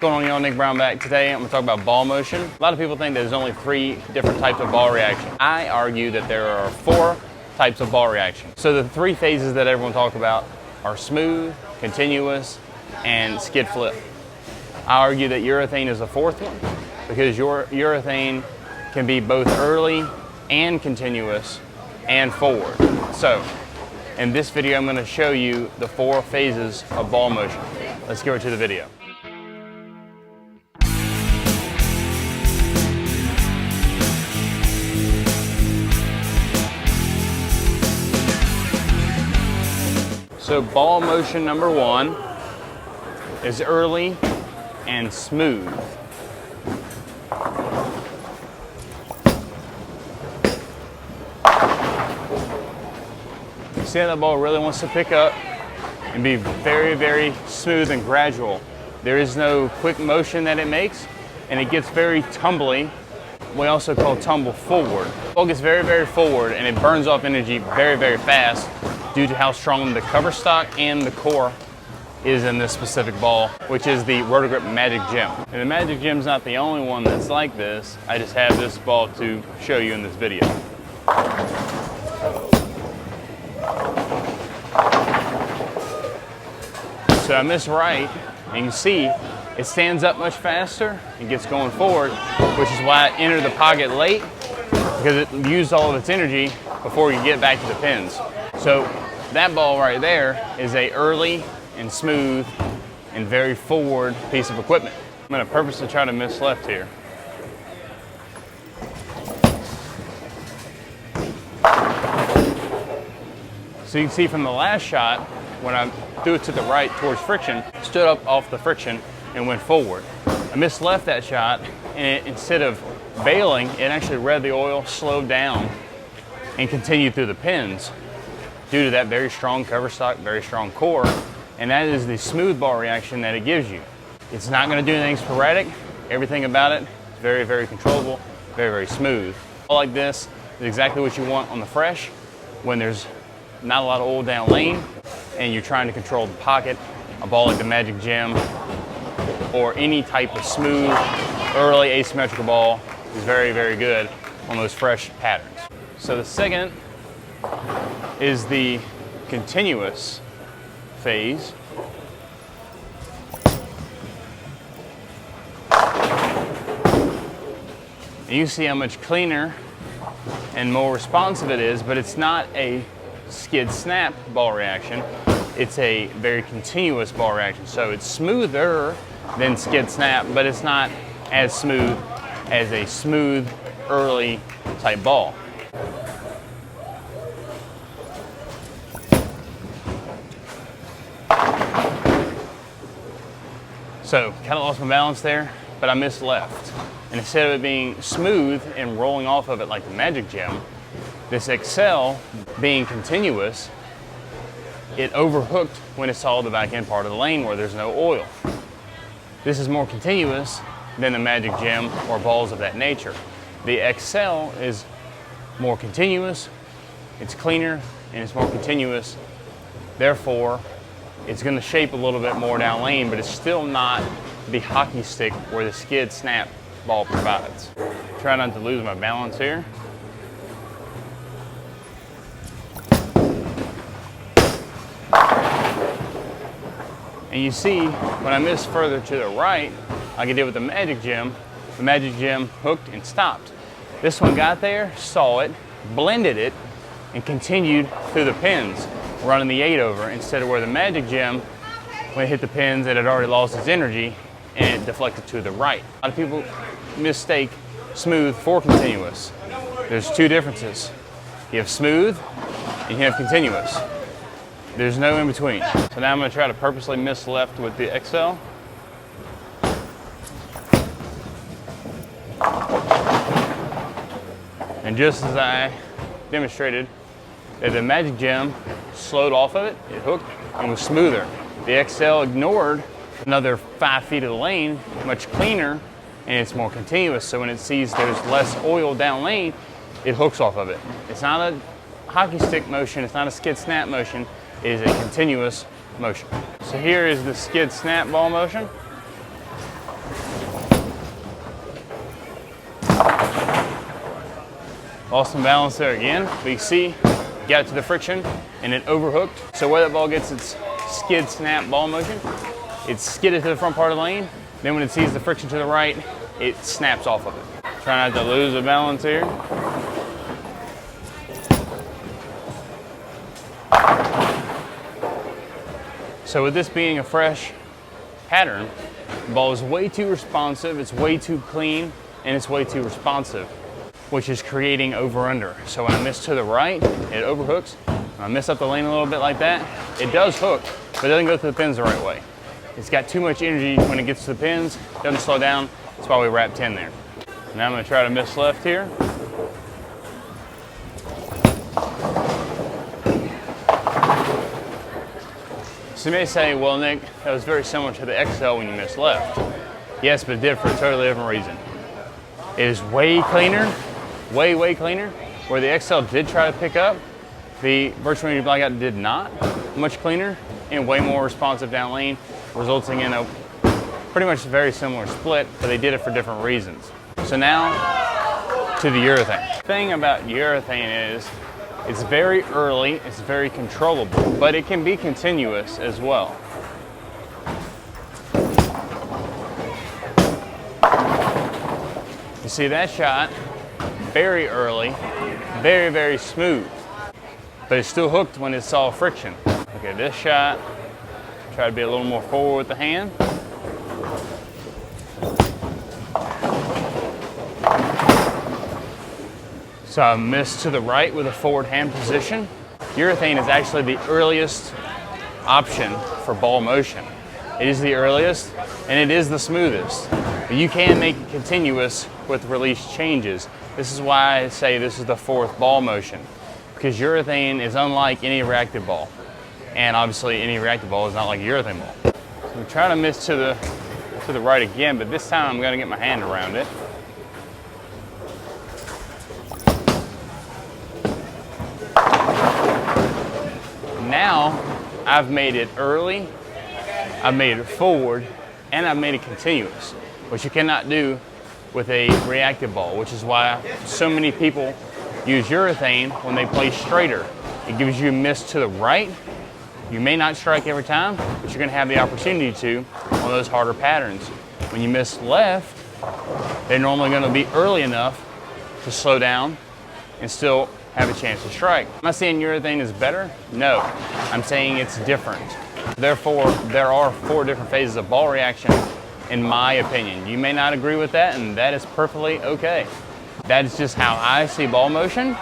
What's going on, y'all? Nick Brown back. Today I'm going to talk about ball motion. A lot of people think there's only 3 different types of ball reaction. I argue that there are 4 types of ball reaction. So the 3 phases that everyone talks about are smooth, continuous, and skid flip. I argue that urethane is the 4th one because your urethane can be both early and continuous and forward. So in this video I'm going to show you the 4 phases of ball motion. Let's get right to the video. So ball motion number 1 is early and smooth. You see how that ball really wants to pick up and be very, very smooth and gradual. There is no quick motion that it makes, and it gets very tumbly. We also call tumble forward. The ball gets very, very forward and it burns off energy very, very fast due to how strong the cover stock and the core is in this specific ball, which is the Roto Grip Magic Gem. And the Magic Gem's not the only one that's like this. I just have this ball to show you in this video. So I missed right, and you can see it stands up much faster and gets going forward, which is why it entered the pocket late, because it used all of its energy before you get back to the pins. So that ball right there is a early and smooth and very forward piece of equipment. I'm going to purposely try to miss left here. So you can see from the last shot, when I threw it to the right towards friction, stood up off the friction and went forward. I missed left that shot, and instead of bailing, it actually read the oil, slowed down, and continued through the pins due to that very strong cover stock, very strong core, and that is the smooth ball reaction that it gives you. It's not going to do anything sporadic. Everything about it is very, very controllable, very, very smooth. A ball like this is exactly what you want on the fresh when there's not a lot of oil down lane and you're trying to control the pocket. A ball like the Magic Gem or any type of smooth, early asymmetrical ball is very, very good on those fresh patterns. So the second is the continuous phase. And you see how much cleaner and more responsive it is, but it's not a skid snap ball reaction. It's a very continuous ball reaction. So it's smoother than skid snap, but it's not as smooth as a smooth early type ball. So kind of lost my balance there, but I missed left. And instead of it being smooth and rolling off of it like the Magic Gem, this XL being continuous, it overhooked when it saw the back end part of the lane where there's no oil. This is more continuous than the Magic Gem or balls of that nature. The XL is more continuous, it's cleaner, and it's more continuous. Therefore, it's going to shape a little bit more down lane, but it's still not the hockey stick where the skid snap ball provides. Try not to lose my balance here. And you see, when I miss further to the right, like I did with the Magic Gem hooked and stopped. This one got there, saw it, blended it, and continued through the pins, running the 8 over, instead of where the Magic Gem, when it hit the pins, it had already lost its energy and it deflected to the right. A lot of people mistake smooth for continuous. There's 2 differences. You have smooth and you have continuous. There's no in between. So now I'm going to try to purposely miss left with the XL. And just as I demonstrated, that the Magic Gem slowed off of it, it hooked, and was smoother. The XL ignored another 5 feet of the lane, much cleaner, and it's more continuous. So when it sees there's less oil down lane, it hooks off of it. It's not a hockey stick motion, it's not a skid snap motion, it is a continuous motion. So here is the skid snap ball motion. Lost some balance there again, but you see, got it to the friction and it overhooked. So where that ball gets its skid snap ball motion, it's skidded to the front part of the lane. Then when it sees the friction to the right, it snaps off of it. Try not to lose the balance here. So with this being a fresh pattern, the ball is way too responsive, it's way too clean, and it's way too responsive, which is creating over-under. So when I miss to the right, it overhooks. When I miss up the lane a little bit like that, it does hook, but it doesn't go to the pins the right way. It's got too much energy when it gets to the pins, doesn't slow down. That's why we wrap 10 there. Now I'm gonna try to miss left here. So you may say, well, Nick, that was very similar to the XL when you missed left. Yes, but it did for a totally different reason. It is way cleaner, way cleaner. Where the XL did try to pick up, the Virtual Energy Blackout did not. Much cleaner and way more responsive down lane, resulting in a pretty much very similar split, but they did it for different reasons. So now to the urethane. The thing about urethane is it's very early, it's very controllable, but it can be continuous as well. You see that shot, very early, very smooth, but it's still hooked when it saw friction. Okay, this shot, try to be a little more forward with the hand. So I missed to the right with a forward hand position. Urethane is actually the earliest option for ball motion. It is the earliest and it is the smoothest. But you can make it continuous with release changes. This is why I say this is the fourth ball motion, because urethane is unlike any reactive ball. And obviously any reactive ball is not like a urethane ball. So I'm trying to miss to the right again, but this time I'm gonna get my hand around it. Now I've made it early, I've made it forward, and I've made it continuous, which you cannot do with a reactive ball, which is why so many people use urethane when they play straighter. It gives you a miss to the right. You may not strike every time, but you're gonna have the opportunity to on those harder patterns. When you miss left, they're normally gonna be early enough to slow down and still have a chance to strike. Am I saying urethane is better? No, I'm saying it's different. Therefore, there are 4 different phases of ball reaction, in my opinion. You may not agree with that, and that is perfectly okay. That is just how I see ball motion.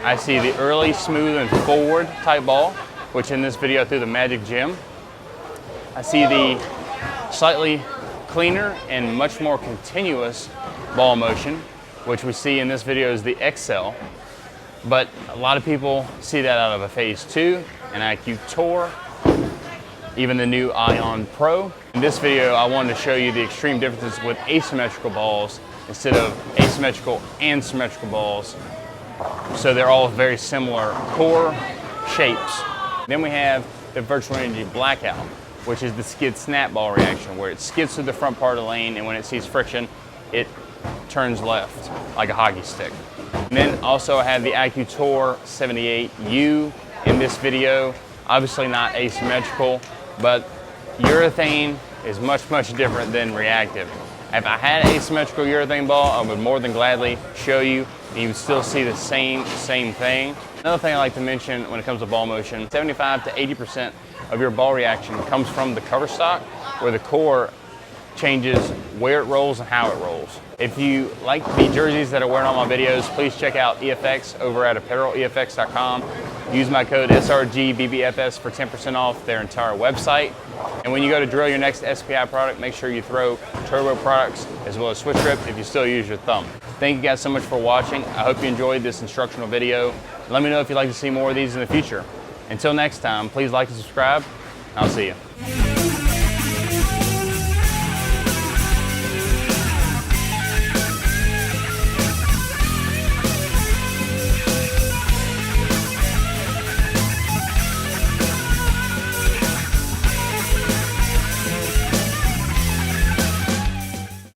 I see the early, smooth, and forward type ball, which in this video through the Magic Gym. I see the slightly cleaner and much more continuous ball motion, which we see in this video is the XL. But a lot of people see that out of a Phase 2, an IQ Tour, even the new Ion Pro. In this video, I wanted to show you the extreme differences with asymmetrical balls instead of asymmetrical and symmetrical balls. So they're all very similar core shapes. Then we have the Virtual Energy Blackout, which is the skid snap ball reaction, where it skids to the front part of the lane, and when it sees friction, it turns left like a hockey stick. And then also I have the IQ Tour 78U in this video. Obviously not asymmetrical, but urethane is much different than reactive. If I had an asymmetrical urethane ball, I would more than gladly show you, and you would still see the same thing. Another thing I like to mention when it comes to ball motion, 75 to 80% of your ball reaction comes from the cover stock, where the core changes where it rolls and how it rolls. If you like the jerseys that are wearing all my videos, please check out EFX over at apparelefx.com. Use my code SRGBBFS for 10% off their entire website. And when you go to drill your next SPI product, make sure you throw turbo products as well as switch grip if you still use your thumb. Thank you guys so much for watching. I hope you enjoyed this instructional video. Let me know if you'd like to see more of these in the future. Until next time, please like and subscribe. I'll see you.